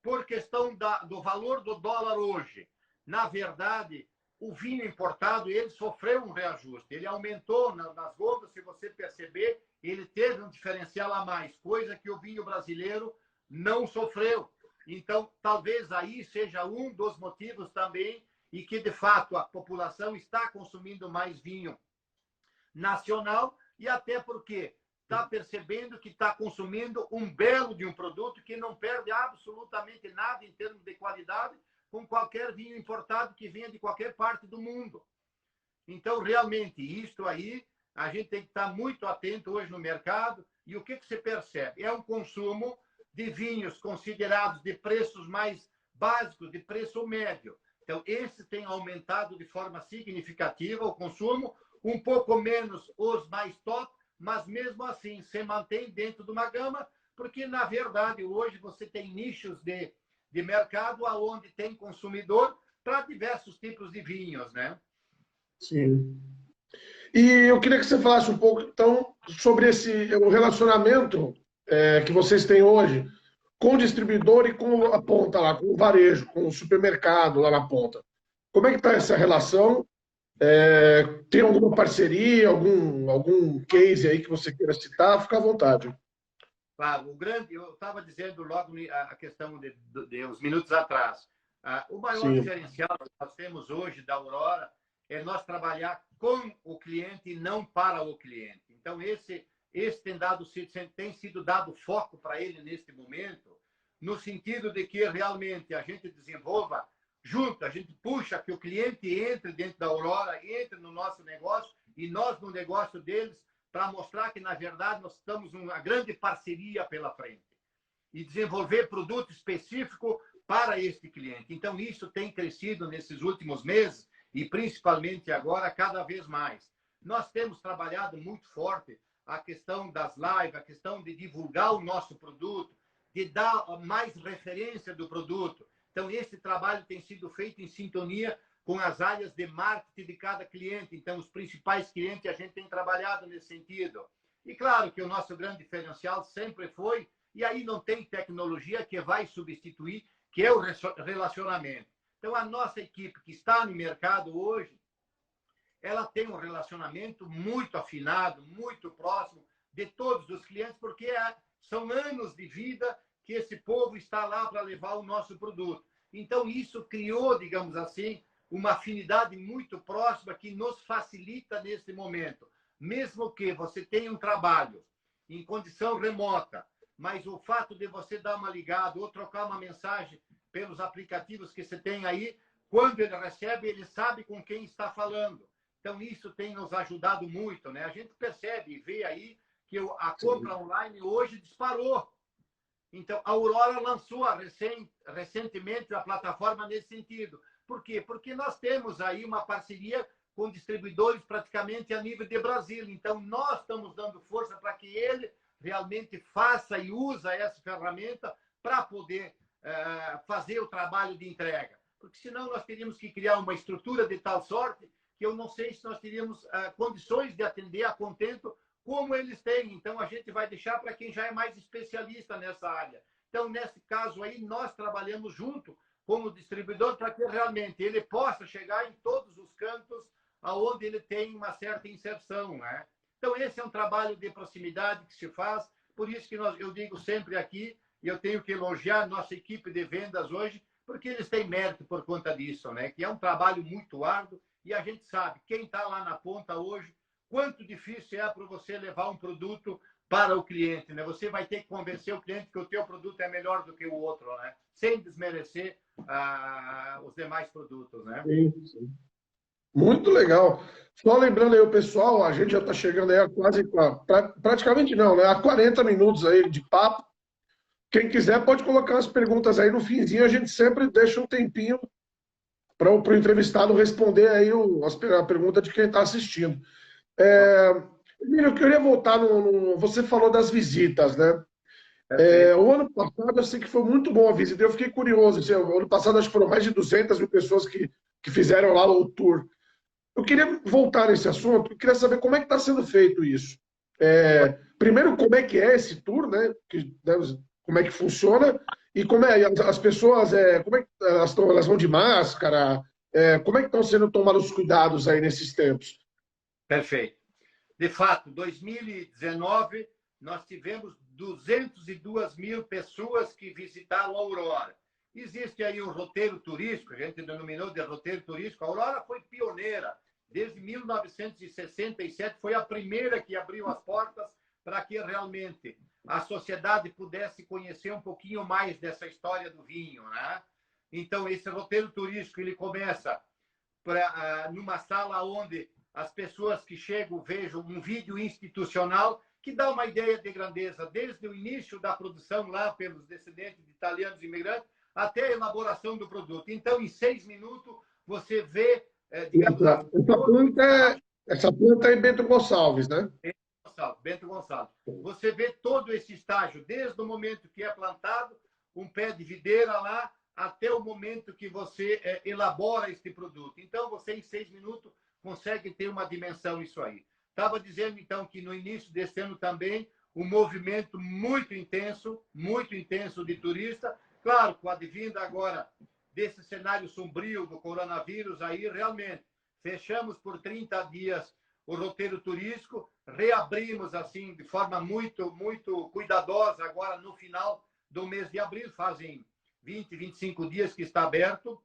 por questão do valor do dólar hoje, na verdade, o vinho importado, ele sofreu um reajuste. Ele aumentou nas gôndolas, se você perceber, ele teve um diferencial a mais, coisa que o vinho brasileiro não sofreu. Então, talvez aí seja um dos motivos também, e que, de fato, a população está consumindo mais vinho nacional, e até porque está percebendo que está consumindo um belo de um produto que não perde absolutamente nada em termos de qualidade com qualquer vinho importado que venha de qualquer parte do mundo. Então, realmente, isto aí, a gente tem que estar muito atento hoje no mercado. E o que se percebe? É um consumo de vinhos considerados de preços mais básicos, de preço médio. Então, esse tem aumentado de forma significativa o consumo, um pouco menos os mais top, mas mesmo assim se mantém dentro de uma gama, porque, na verdade, hoje você tem nichos de mercado onde tem consumidor para diversos tipos de vinhos, né? Sim. E eu queria que você falasse um pouco, então, sobre o relacionamento que vocês têm hoje com o distribuidor e com a ponta lá, com o varejo, com o supermercado lá na ponta. Como é que está essa relação? Tem alguma parceria, algum case aí que você queira citar? Fica à vontade. Claro, eu estava dizendo logo a questão de uns minutos atrás. O maior diferencial que nós temos hoje da Aurora é nós trabalhar com o cliente e não para o cliente. Então, esse tem sido dado foco para ele neste momento, no sentido de que realmente a gente desenvolva junto, a gente puxa que o cliente entre dentro da Aurora, entre no nosso negócio e nós no negócio deles, para mostrar que, na verdade, nós estamos numa grande parceria pela frente. E desenvolver produto específico para este cliente. Então, isso tem crescido nesses últimos meses e, principalmente agora, cada vez mais. Nós temos trabalhado muito forte a questão das lives, a questão de divulgar o nosso produto, de dar mais referência do produto. Então, esse trabalho tem sido feito em sintonia com as áreas de marketing de cada cliente. Então, os principais clientes, a gente tem trabalhado nesse sentido. E, claro, que o nosso grande diferencial sempre foi, e aí não tem tecnologia que vai substituir, que é o relacionamento. Então, a nossa equipe que está no mercado hoje, ela tem um relacionamento muito afinado, muito próximo de todos os clientes, porque são anos de vida que esse povo está lá para levar o nosso produto. Então, isso criou, digamos assim, uma afinidade muito próxima que nos facilita nesse momento. Mesmo que você tenha um trabalho em condição remota, mas o fato de você dar uma ligada ou trocar uma mensagem pelos aplicativos que você tem aí, quando ele recebe, ele sabe com quem está falando. Então, isso tem nos ajudado muito, né? A gente percebe e vê aí que a compra online hoje disparou. Então, a Aurora lançou recentemente a plataforma nesse sentido. Por quê? Porque nós temos aí uma parceria com distribuidores praticamente a nível de Brasil. Então, nós estamos dando força para que ele realmente faça e use essa ferramenta para poder fazer o trabalho de entrega. Porque senão nós teríamos que criar uma estrutura de tal sorte que eu não sei se nós teríamos condições de atender a contento como eles têm. Então, a gente vai deixar para quem já é mais especialista nessa área. Então, nesse caso aí, nós trabalhamos junto como distribuidor para que realmente ele possa chegar em todos os cantos onde ele tem uma certa inserção, né? Então, esse é um trabalho de proximidade que se faz. Por isso que eu digo sempre aqui, e eu tenho que elogiar a nossa equipe de vendas hoje, porque eles têm mérito por conta disso, né? Que é um trabalho muito árduo e a gente sabe, quem está lá na ponta hoje, quanto difícil é para você levar um produto para o cliente, né? Você vai ter que convencer o cliente que o teu produto é melhor do que o outro, né? Sem desmerecer os demais produtos, né? Sim, sim. Muito legal. Só lembrando aí o pessoal, a gente já está chegando aí a praticamente não, né? A 40 minutos aí de papo. Quem quiser pode colocar as perguntas aí no finzinho, a gente sempre deixa um tempinho para o entrevistado responder aí a pergunta de quem está assistindo. Emílio, eu queria voltar você falou das visitas, né? O ano passado eu sei que foi muito bom a visita, eu fiquei curioso. Assim, o ano passado acho que foram mais de 200 mil pessoas que fizeram lá o tour. Eu queria voltar nesse assunto, eu queria saber como é que está sendo feito isso. Primeiro, como é que é esse tour, né? Como é que funciona e como as pessoas, como é que elas vão de máscara, como é que estão sendo tomados os cuidados aí nesses tempos? Perfeito. De fato, 2019, nós tivemos 202 mil pessoas que visitaram a Aurora. Existe aí um roteiro turístico, a gente denominou de roteiro turístico. A Aurora foi pioneira. Desde 1967, foi a primeira que abriu as portas para que realmente a sociedade pudesse conhecer um pouquinho mais dessa história do vinho, né? Então, esse roteiro turístico, ele começa numa sala onde as pessoas que chegam vejam um vídeo institucional que dá uma ideia de grandeza, desde o início da produção lá pelos descendentes de italianos imigrantes até a elaboração do produto. Então, em 6 minutos, você vê, digamos... Essa planta é em Bento Gonçalves, né? Bento Gonçalves. Você vê todo esse estágio, desde o momento que é plantado, um pé de videira lá, até o momento que você elabora este produto. Então, você, em 6 minutos, consegue ter uma dimensão isso aí. Estava dizendo, então, que no início desse ano também, um movimento muito intenso de turista. Claro, com a advinda agora desse cenário sombrio do coronavírus, aí realmente fechamos por 30 dias o roteiro turístico, reabrimos assim de forma muito, muito cuidadosa agora no final do mês de abril, fazem 20, 25 dias que está aberto.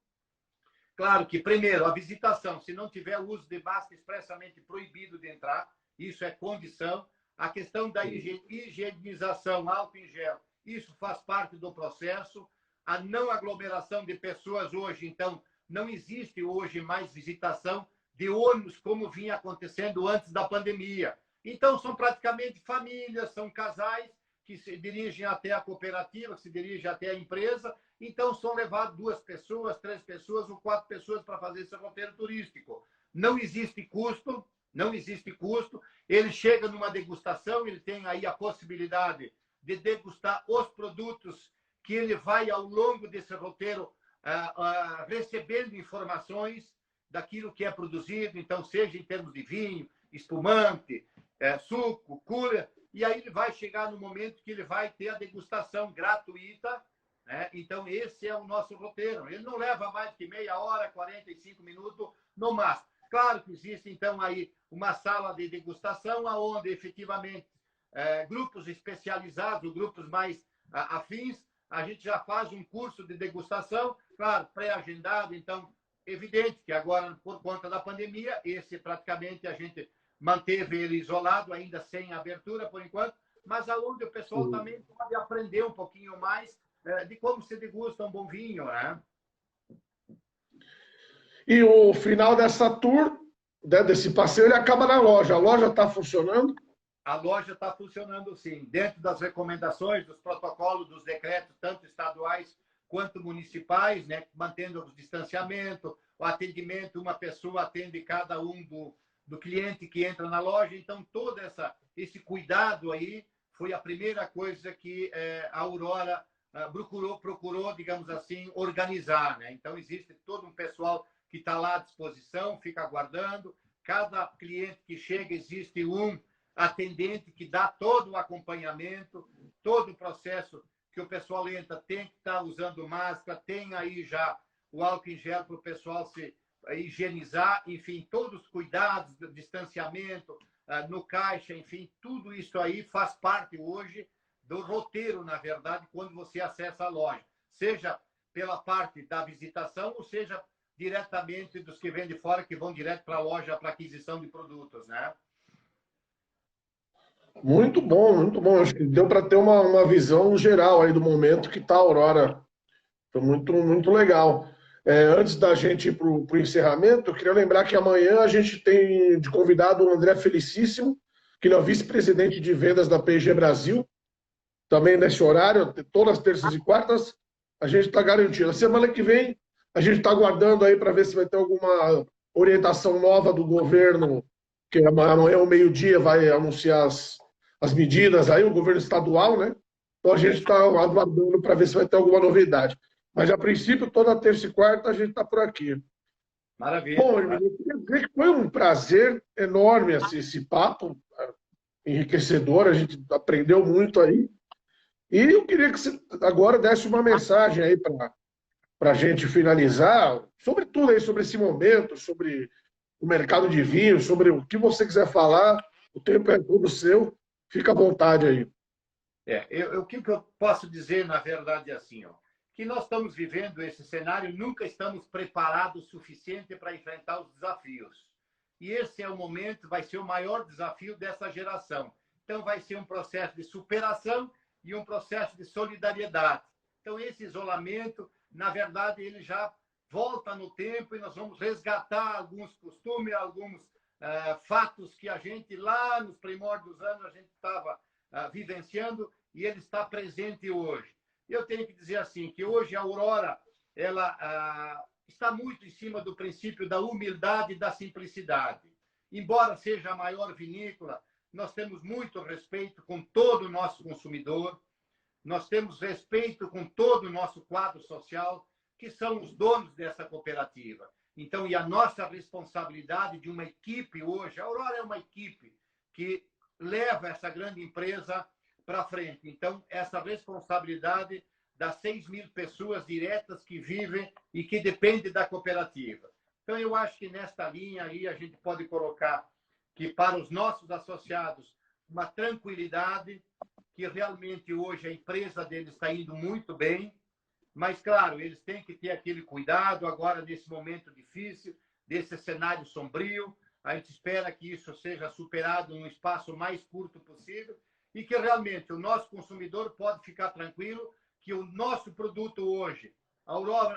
Claro que, primeiro, a visitação, se não tiver uso de máscara, expressamente proibido de entrar, isso é condição. A questão da higienização, álcool em gel, isso faz parte do processo. A não aglomeração de pessoas hoje, então, não existe hoje mais visitação de ônibus como vinha acontecendo antes da pandemia. Então, são praticamente famílias, são casais que se dirigem até a cooperativa, que se dirigem até a empresa, Então, são levadas 2 pessoas, 3 pessoas ou 4 pessoas para fazer esse roteiro turístico. Não existe custo, não existe custo. Ele chega numa degustação, ele tem aí a possibilidade de degustar os produtos que ele vai, ao longo desse roteiro, recebendo informações daquilo que é produzido, então, seja em termos de vinho, espumante, suco, cura, e aí ele vai chegar no momento que ele vai ter a degustação gratuita, né? Então, esse é o nosso roteiro. Ele não leva mais que meia hora, 45 minutos no máximo. Claro que existe, então, aí uma sala de degustação, onde, efetivamente, grupos especializados, grupos mais afins, a gente já faz um curso de degustação, claro, pré-agendado, então, evidente que agora, por conta da pandemia, esse praticamente a gente manteve ele isolado, ainda sem abertura por enquanto, mas aonde o pessoal também pode aprender um pouquinho mais de como se degusta um bom vinho, né? E o final dessa tour, né, desse passeio, ele acaba na loja. A loja está funcionando? A loja está funcionando, sim, dentro das recomendações, dos protocolos, dos decretos, tanto estaduais quanto municipais, né, mantendo o distanciamento, o atendimento, uma pessoa atende cada um do cliente que entra na loja. Então, todo esse cuidado aí foi a primeira coisa que a Aurora procurou, digamos assim, organizar, né? Então, existe todo um pessoal que está lá à disposição, fica aguardando. Cada cliente que chega, existe um atendente que dá todo o acompanhamento, todo o processo que o pessoal entra, tem que estar usando máscara, tem aí já o álcool em gel para o pessoal se higienizar, enfim, todos os cuidados do distanciamento, no caixa, enfim, tudo isso aí faz parte hoje do roteiro, na verdade, quando você acessa a loja, seja pela parte da visitação, ou seja diretamente dos que vêm de fora, que vão direto para a loja para aquisição de produtos, né? Muito bom, muito bom. Acho que deu para ter uma visão geral aí do momento que está a Aurora. Foi muito, muito legal. Antes da gente ir para o encerramento, eu queria lembrar que amanhã a gente tem de convidado o André Felicíssimo, que ele é o vice-presidente de vendas da P&G Brasil, também nesse horário, todas as terças e quartas, a gente está garantido. A semana que vem, a gente está aguardando aí para ver se vai ter alguma orientação nova do governo, que amanhã ao meio-dia vai anunciar as medidas aí, o governo estadual, né? Então a gente está aguardando para ver se vai ter alguma novidade. Mas, a princípio, toda terça e quarta a gente está por aqui. Maravilha. Bom, Hermínio, eu queria dizer que foi um prazer enorme esse papo, enriquecedor, a gente aprendeu muito aí. E eu queria que você agora desse uma mensagem aí para a gente finalizar, sobre tudo aí, sobre esse momento, sobre o mercado de vinho, sobre o que você quiser falar, o tempo é todo seu, fica à vontade aí. O que eu posso dizer, na verdade, é assim, ó, que nós estamos vivendo esse cenário, nunca estamos preparados o suficiente para enfrentar os desafios. E esse é o momento, vai ser o maior desafio dessa geração. Então, vai ser um processo de superação e um processo de solidariedade. Então, esse isolamento, na verdade, ele já volta no tempo e nós vamos resgatar alguns costumes, alguns fatos que a gente, lá nos primórdios dos anos, a gente estava vivenciando, e ele está presente hoje. Eu tenho que dizer assim, que hoje a Aurora ela está muito em cima do princípio da humildade e da simplicidade. Embora seja a maior vinícola, nós temos muito respeito com todo o nosso consumidor, nós temos respeito com todo o nosso quadro social, que são os donos dessa cooperativa. Então, e a nossa responsabilidade de uma equipe hoje, a Aurora é uma equipe que leva essa grande empresa para frente. Então, essa responsabilidade das 6.000 pessoas diretas que vivem e que dependem da cooperativa. Então, eu acho que nesta linha aí a gente pode colocar que para os nossos associados uma tranquilidade, que realmente hoje a empresa deles está indo muito bem, mas, claro, eles têm que ter aquele cuidado agora nesse momento difícil, desse cenário sombrio. A gente espera que isso seja superado num espaço mais curto possível e que realmente o nosso consumidor pode ficar tranquilo que o nosso produto hoje, a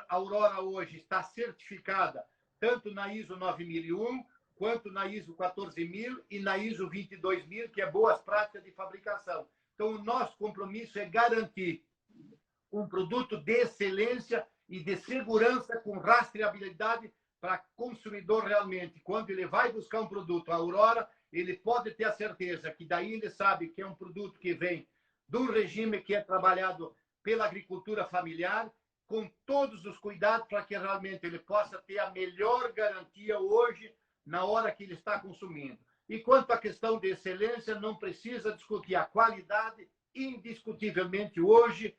Aurora hoje está certificada tanto na ISO 9001, quanto na ISO 14000 e na ISO 22000, que é boas práticas de fabricação. Então, o nosso compromisso é garantir um produto de excelência e de segurança com rastreabilidade para consumidor realmente. Quando ele vai buscar um produto Aurora, ele pode ter a certeza que daí ele sabe que é um produto que vem de um regime que é trabalhado pela agricultura familiar, com todos os cuidados para que realmente ele possa ter a melhor garantia hoje, na hora que ele está consumindo. E quanto à questão de excelência, não precisa discutir a qualidade, indiscutivelmente hoje,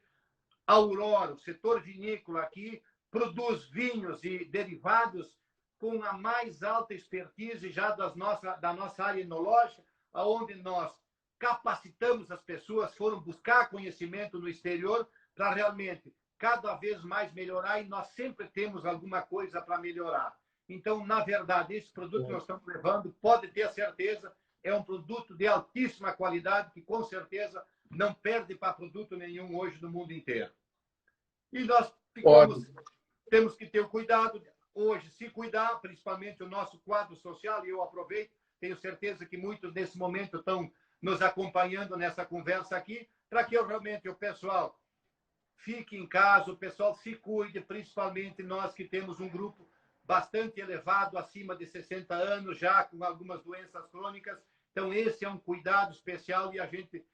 a Aurora, o setor vinícola aqui, produz vinhos e derivados com a mais alta expertise já da nossa área enológica, onde nós capacitamos as pessoas, foram buscar conhecimento no exterior para realmente cada vez mais melhorar, e nós sempre temos alguma coisa para melhorar. Então, na verdade, esse produto que nós estamos levando, pode ter a certeza, é um produto de altíssima qualidade, que com certeza não perde para produto nenhum hoje no mundo inteiro. E nós temos que ter o cuidado, hoje, se cuidar, principalmente o nosso quadro social, e eu aproveito, tenho certeza que muitos nesse momento estão nos acompanhando nessa conversa aqui, para que realmente o pessoal fique em casa, o pessoal se cuide, principalmente nós que temos um grupo bastante elevado, acima de 60 anos, já com algumas doenças crônicas. Então, esse é um cuidado especial e a gente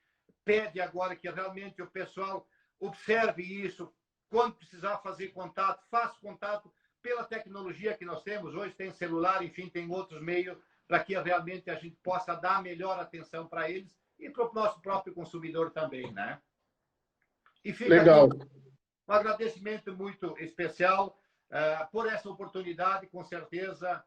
pede agora que realmente o pessoal observe isso. Quando precisar fazer contato, faça contato pela tecnologia que nós temos. Hoje tem celular, enfim, tem outros meios para que realmente a gente possa dar melhor atenção para eles e para o nosso próprio consumidor também, né? E fica Legal. Aqui um agradecimento muito especial por essa oportunidade. Com certeza,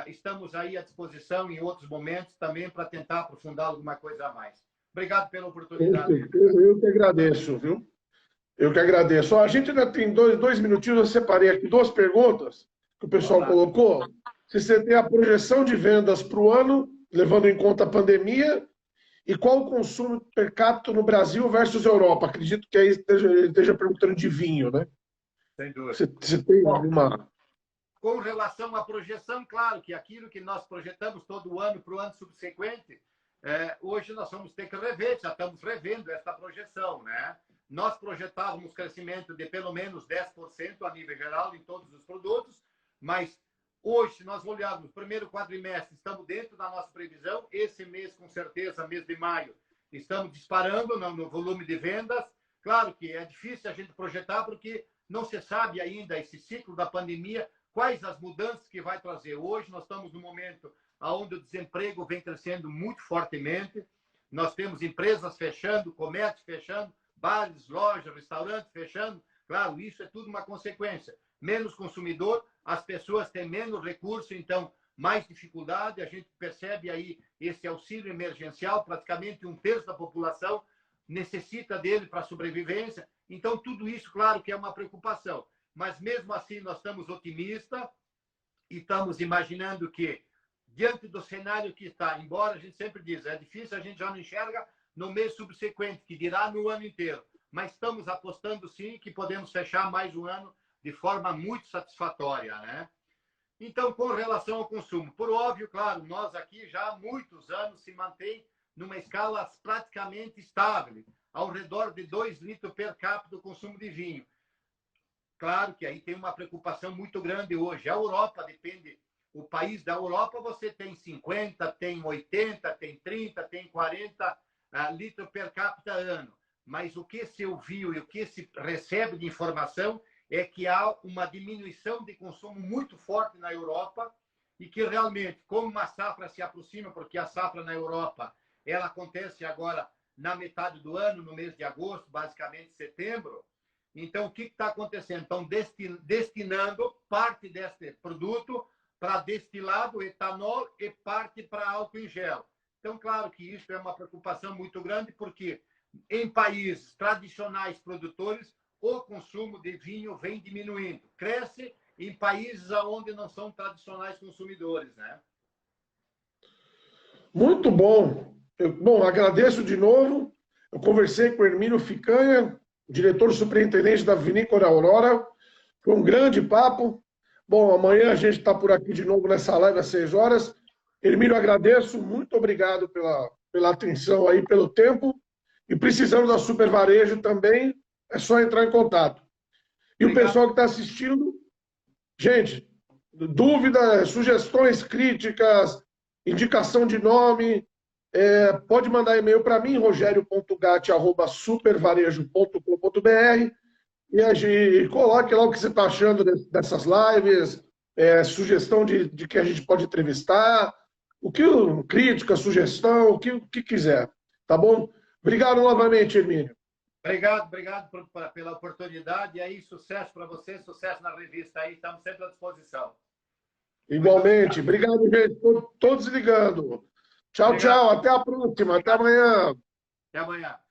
estamos aí à disposição em outros momentos também para tentar aprofundar alguma coisa a mais. Obrigado pela oportunidade. Eu que agradeço, viu? Eu que agradeço. A gente ainda tem dois minutinhos, eu separei aqui duas perguntas que o pessoal colocou. Se você tem a projeção de vendas para o ano, levando em conta a pandemia, e qual o consumo per capita no Brasil versus Europa? Acredito que aí esteja perguntando de vinho, né? Sem dúvida. Você tem alguma... Com relação à projeção, claro que aquilo que nós projetamos todo ano para o ano subsequente, hoje nós vamos ter que rever, já estamos revendo essa projeção, né? Nós projetávamos crescimento de pelo menos 10% a nível geral em todos os produtos, mas hoje, se nós olharmos o primeiro quadrimestre, estamos dentro da nossa previsão. Esse mês, com certeza, mês de maio, estamos disparando no volume de vendas. Claro que é difícil a gente projetar, porque não se sabe ainda esse ciclo da pandemia, quais as mudanças que vai trazer. Hoje nós estamos no momento onde o desemprego vem crescendo muito fortemente. Nós temos empresas fechando, comércio fechando, bares, lojas, restaurantes fechando. Claro, isso é tudo uma consequência. Menos consumidor, as pessoas têm menos recurso, então mais dificuldade. A gente percebe aí esse auxílio emergencial, praticamente 1/3 da população necessita dele para a sobrevivência. Então, tudo isso, claro que é uma preocupação. Mas, mesmo assim, nós estamos otimistas e estamos imaginando que, diante do cenário que está, embora a gente sempre diz, é difícil, a gente já não enxerga no mês subsequente, que dirá no ano inteiro. Mas estamos apostando, sim, que podemos fechar mais um ano de forma muito satisfatória, né? Então, com relação ao consumo, por óbvio, claro, nós aqui já há muitos anos se mantém numa escala praticamente estável, ao redor de 2 litros per capita do consumo de vinho. Claro que aí tem uma preocupação muito grande hoje. A Europa depende, o país da Europa você tem 50, tem 80, tem 30, tem 40 litros per capita ano. Mas o que se ouviu e o que se recebe de informação é que há uma diminuição de consumo muito forte na Europa e que realmente, como uma safra se aproxima, porque a safra na Europa ela acontece agora na metade do ano, no mês de agosto, basicamente setembro. Então, o que está acontecendo? Estão destinando parte desse produto para destilado, etanol e parte para álcool em gel. Então, claro que isso é uma preocupação muito grande, porque em países tradicionais produtores, o consumo de vinho vem diminuindo. Cresce em países onde não são tradicionais consumidores, né? Muito bom. Bom, agradeço de novo. Eu conversei com o Hermínio Ficanha, diretor superintendente da Vinícola Aurora. Foi um grande papo. Bom, amanhã a gente está por aqui de novo nessa live às 6 horas. Hermínio, agradeço. Muito obrigado pela atenção aí, pelo tempo. E precisando da Super Varejo também, é só entrar em contato. E Obrigado. o pessoal que está assistindo, gente, dúvidas, sugestões, críticas, indicação de nome, pode mandar e-mail para mim, rogerio.gatti@supervarejo.com.br, e a gente coloque lá o que você está achando dessas lives, sugestão de que a gente pode entrevistar, crítica, sugestão, o que quiser, tá bom? Obrigado novamente, Hermínio. Obrigado pela oportunidade. E aí, sucesso para você, sucesso na revista aí. Estamos sempre à disposição. Igualmente. Obrigado, gente. Todos ligando. Tchau, Obrigado. tchau. Até a próxima. Até amanhã. Até amanhã.